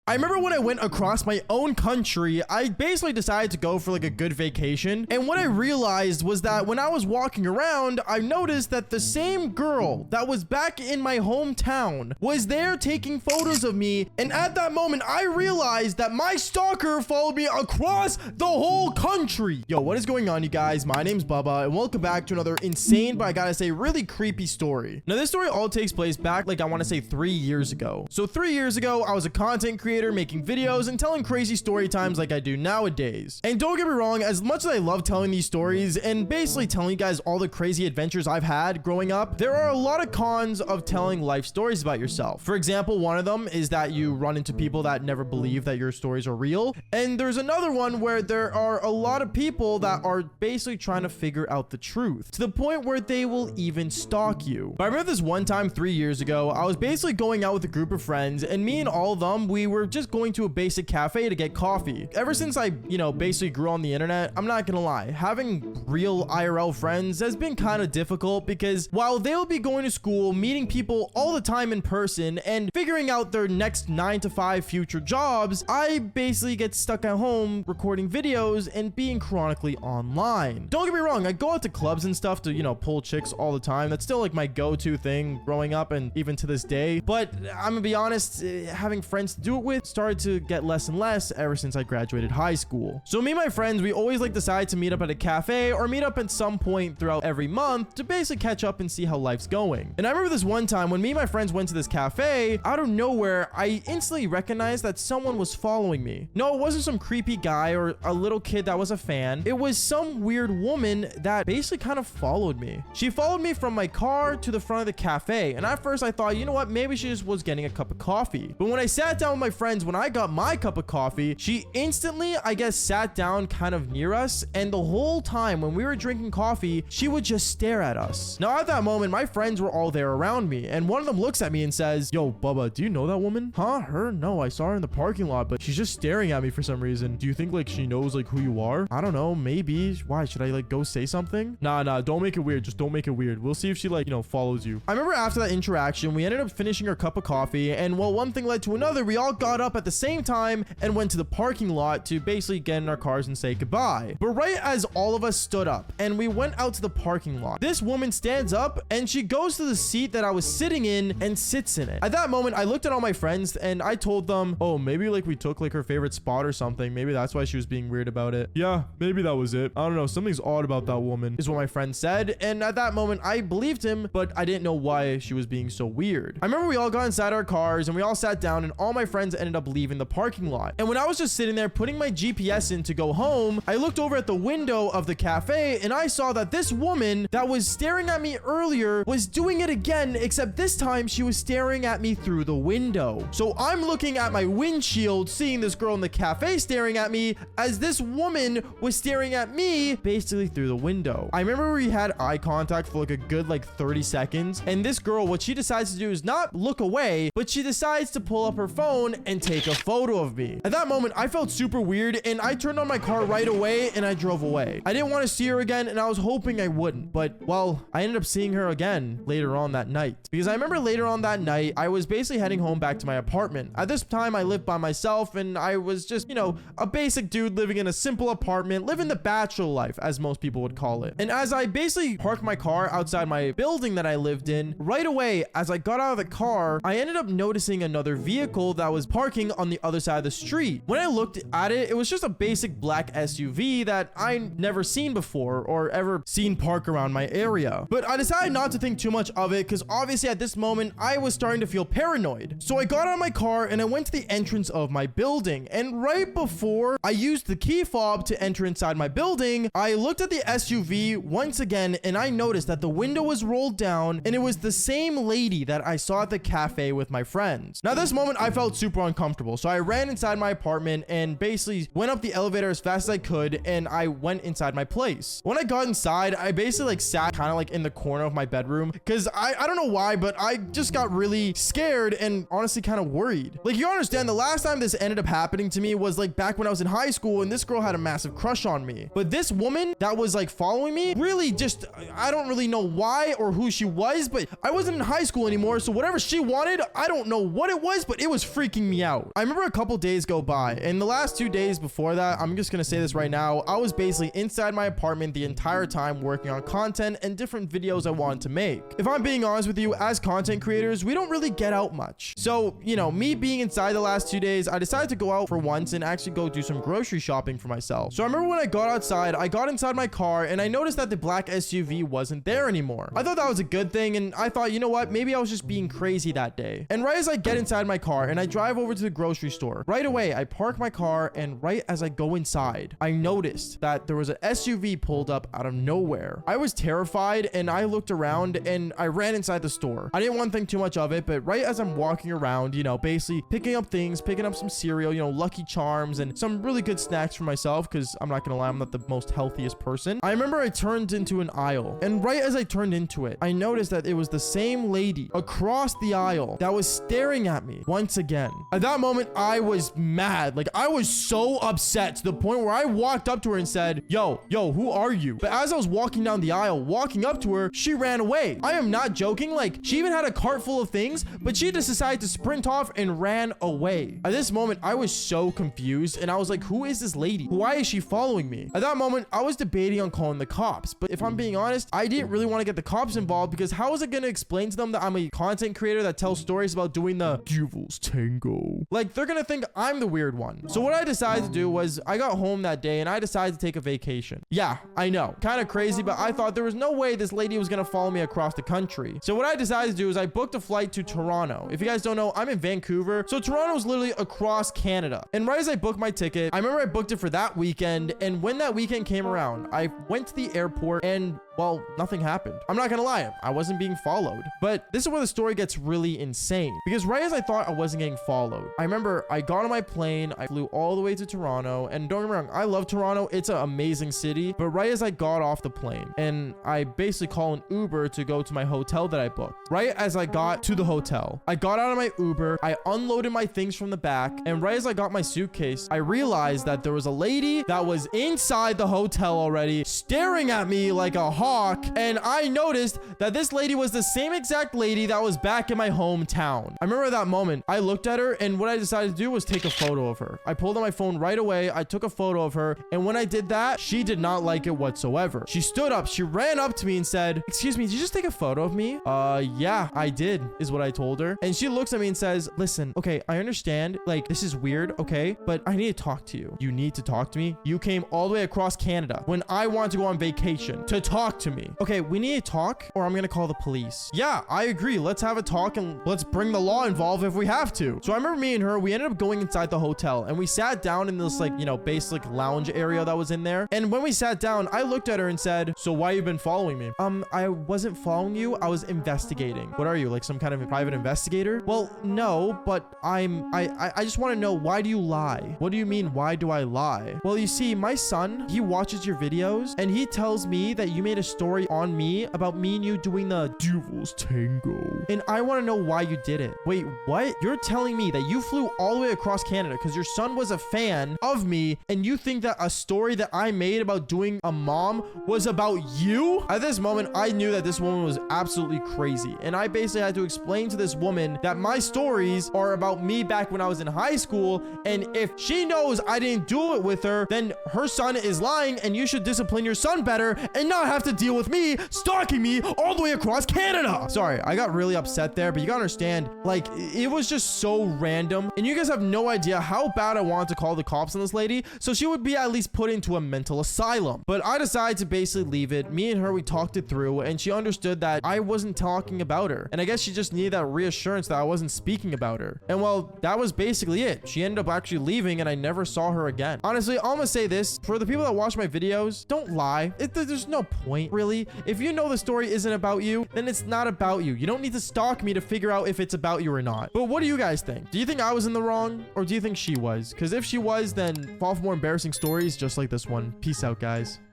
I remember when I went across my own country, I basically decided to go for like a good vacation. And what I realized was that when I was walking around, I noticed that the same girl that was back in my hometown was there taking photos of me. And at that moment, I realized that my stalker followed me across the whole country. Yo, what is going on, you guys? My name's Bubba, and welcome back to another insane, but I gotta say, really creepy story. Now, this story all takes place back, like, I want to say 3 years ago. So 3 years ago, I was a content creator making videos and telling crazy story times like I do nowadays. And don't get me wrong, as much as I love telling these stories and basically telling you guys all the crazy adventures I've had growing up, there are a lot of cons of telling life stories about yourself. For example, one of them is that you run into people that never believe that your stories are real. And there's another one where there are a lot of people that are basically trying to figure out the truth to the point where they will even stalk you. But I remember this one time 3 years ago, I was basically going out with a group of friends, and me and all of them, we were just going to a basic cafe to get coffee. Ever since I, basically grew on the internet, I'm not gonna lie, having real IRL friends has been kind of difficult because while they'll be going to school, meeting people all the time in person, and figuring out their next 9 to 5 future jobs, I basically get stuck at home recording videos and being chronically online. Don't get me wrong, I go out to clubs and stuff to, pull chicks all the time. That's still like my go-to thing growing up and even to this day. But I'm gonna be honest, having friends to do it with started to get less and less ever since I graduated high school. So me and my friends, we always decide to meet up at a cafe or meet up at some point throughout every month to basically catch up and see how life's going. And I remember this one time when me and my friends went to this cafe, out of nowhere, I instantly recognized that someone was following me. No, it wasn't some creepy guy or a little kid that was a fan. It was some weird woman that basically kind of followed me. She followed me from my car to the front of the cafe. And at first I thought, you know what, maybe she just was getting a cup of coffee. But when I sat down with my friends, when I got my cup of coffee, she instantly, I guess, sat down kind of near us. And the whole time when we were drinking coffee, she would just stare at us. Now at that moment, my friends were all there around me. And one of them looks at me and says, "Yo, Bubba, do you know that woman?" "Huh? Her? No, I saw her in the parking lot, but she's just staring at me for some reason. Do you think she knows who you are?" "I don't know, maybe. Why? Should I go say something?" Nah, don't make it weird. Just don't make it weird. We'll see if she follows you." I remember after that interaction, we ended up finishing our cup of coffee, and while one thing led to another, we all got up at the same time and went to the parking lot to basically get in our cars and say goodbye. But right as all of us stood up and we went out to the parking lot, this woman stands up and she goes to the seat that I was sitting in and sits in it. At that moment, I looked at all my friends and I told them, "Oh, maybe we took her favorite spot or something. Maybe that's why she was being weird about it." "Yeah, maybe that was it. I don't know. Something's odd about that woman," is what my friend said. And at that moment, I believed him, but I didn't know why she was being so weird. I remember we all got inside our cars and we all sat down and all my friends ended up leaving the parking lot. And when I was just sitting there putting my GPS in to go home, I looked over at the window of the cafe and I saw that this woman that was staring at me earlier was doing it again, except this time she was staring at me through the window. So I'm looking at my windshield, seeing this girl in the cafe staring at me as this woman was staring at me basically through the window. I remember we had eye contact for a good 30 seconds. And this girl, what she decides to do is not look away, but she decides to pull up her phone and take a photo of me. At that moment, I felt super weird and I turned on my car right away and I drove away. I didn't want to see her again and I was hoping I wouldn't, but well, I ended up seeing her again later on that night. Because I remember later on that night, I was basically heading home back to my apartment. At this time, I lived by myself and I was just, a basic dude living in a simple apartment, living the bachelor life, as most people would call it. And as I basically parked my car outside my building that I lived in, right away, as I got out of the car, I ended up noticing another vehicle that was parking on the other side of the street. When I looked at it, it was just a basic black SUV that I never seen before or ever seen park around my area. But I decided not to think too much of it because obviously at this moment, I was starting to feel paranoid. So I got out of my car and I went to the entrance of my building. And right before I used the key fob to enter inside my building, I looked at the SUV once again and I noticed that the window was rolled down and it was the same lady that I saw at the cafe with my friends. Now, this moment I felt super uncomfortable. So I ran inside my apartment and basically went up the elevator as fast as I could and I went inside my place. When I got inside, I basically sat kind of in the corner of my bedroom because I don't know why, but I just got really scared and honestly kind of worried. You understand, the last time this ended up happening to me was back when I was in high school and this girl had a massive crush on me. But this woman that was following me really just, I don't really know why or who she was, but I wasn't in high school anymore. So whatever she wanted, I don't know what it was, but it was freaking me me out. I remember a couple days go by, and the last 2 days before that, I'm just gonna say this right now, I was basically inside my apartment the entire time working on content and different videos I wanted to make. If I'm being honest with you, as content creators, we don't really get out much. So, you know, me being inside the last 2 days, I decided to go out for once and actually go do some grocery shopping for myself. So I remember when I got outside, I got inside my car and I noticed that the black SUV wasn't there anymore. I thought that was a good thing, and I thought, you know what, maybe I was just being crazy that day. And right as I get inside my car and I drive over to the grocery store, right away I park my car, and right as I go inside, I noticed that there was an SUV pulled up out of nowhere. I was terrified and I looked around and I ran inside the store. I didn't want to think too much of it, but right as I'm walking around, you know, basically picking up things, picking up some cereal, you know, Lucky Charms and some really good snacks for myself, because I'm not gonna lie, I'm not the most healthiest person. I remember I turned into an aisle, and right as I turned into it, I noticed that it was the same lady across the aisle that was staring at me once again. At that moment, I was mad. Like, I was so upset to the point where I walked up to her and said, yo, who are you? But as I was walking down the aisle, walking up to her, she ran away. I am not joking. Like, she even had a cart full of things, but she just decided to sprint off and ran away. At this moment, I was so confused, and I was like, who is this lady? Why is she following me? At that moment, I was debating on calling the cops, but if I'm being honest, I didn't really want to get the cops involved, because how is it going to explain to them that I'm a content creator that tells stories about doing the devil's tango? Like, they're going to think I'm the weird one. So what I decided to do was I got home that day and I decided to take a vacation. Yeah, I know, kind of crazy, but I thought there was no way this lady was going to follow me across the country. So what I decided to do is I booked a flight to Toronto. If you guys don't know, I'm in Vancouver. So Toronto's literally across Canada. And right as I booked my ticket, I remember I booked it for that weekend. And when that weekend came around, I went to the airport and, well, nothing happened. I'm not gonna lie, I wasn't being followed. But this is where the story gets really insane, because right as I thought I wasn't getting followed, I remember I got on my plane, I flew all the way to Toronto, and don't get me wrong, I love Toronto, it's an amazing city, but right as I got off the plane, and I basically called an Uber to go to my hotel that I booked. Right as I got to the hotel, I got out of my Uber, I unloaded my things from the back, and right as I got my suitcase, I realized that there was a lady that was inside the hotel already, staring at me like a hawk, and I noticed that this lady was the same exact lady that was back in my hometown. I remember that moment, I looked at her, and what I decided to do was take a photo of her. I pulled out my phone right away, I took a photo of her, and when I did that, she did not like it whatsoever. She stood up, she ran up to me and said, "Excuse me, did you just take a photo of me?" Yeah, I did, is what I told her. And she looks at me and says, "Listen, okay, I understand, like, this is weird, okay, but I need to talk to you. You need to talk to me. You came all the way across Canada when I wanted to go on vacation to talk to me. Okay, we need to talk or I'm gonna call the police." Yeah, I agree. Let's have a talk and let's bring the law involved if we have to. So I remember me and her, we ended up going inside the hotel and we sat down in this, like, you know, basic lounge area that was in there. And when we sat down, I looked at her and said, "So why you been following me?" I wasn't following you. I was investigating." "What are you, like some kind of a private investigator?" "Well, no, but I just want to know, why do you lie?" "What do you mean, why do I lie?" "Well, you see, my son, he watches your videos and he tells me that you made a story on me about me and you doing the devil's tango. And I want to know why you did it." "Wait, what? You're telling me that you flew all the way across Canada because your son was a fan of me and you think that a story that I made about doing a mom was about you?" At this moment, I knew that this woman was absolutely crazy. And I basically had to explain to this woman that my stories are about me back when I was in high school. And if she knows I didn't do it with her, then her son is lying and you should discipline your son better and not have to deal with me stalking me all the way across Canada. Sorry, I got really upset there, but you gotta understand, like, it was just so random. And you guys have no idea how bad I wanted to call the cops on this lady so she would be at least put into a mental asylum. But I decided to basically leave it. Me and her, we talked it through and she understood that I wasn't talking about her. And I guess she just needed that reassurance that I wasn't speaking about her. And well, that was basically it. She ended up actually leaving and I never saw her again. Honestly, I'm gonna say this, for the people that watch my videos, don't lie. There's no point, really. If you know the story isn't about you, then it's not about you. You don't need to stalk me to figure out if it's about you or not. But what do you guys think? Do you think I was in the wrong or do you think she was? Because if she was, then fall for more embarrassing stories just like this one. Peace out, guys.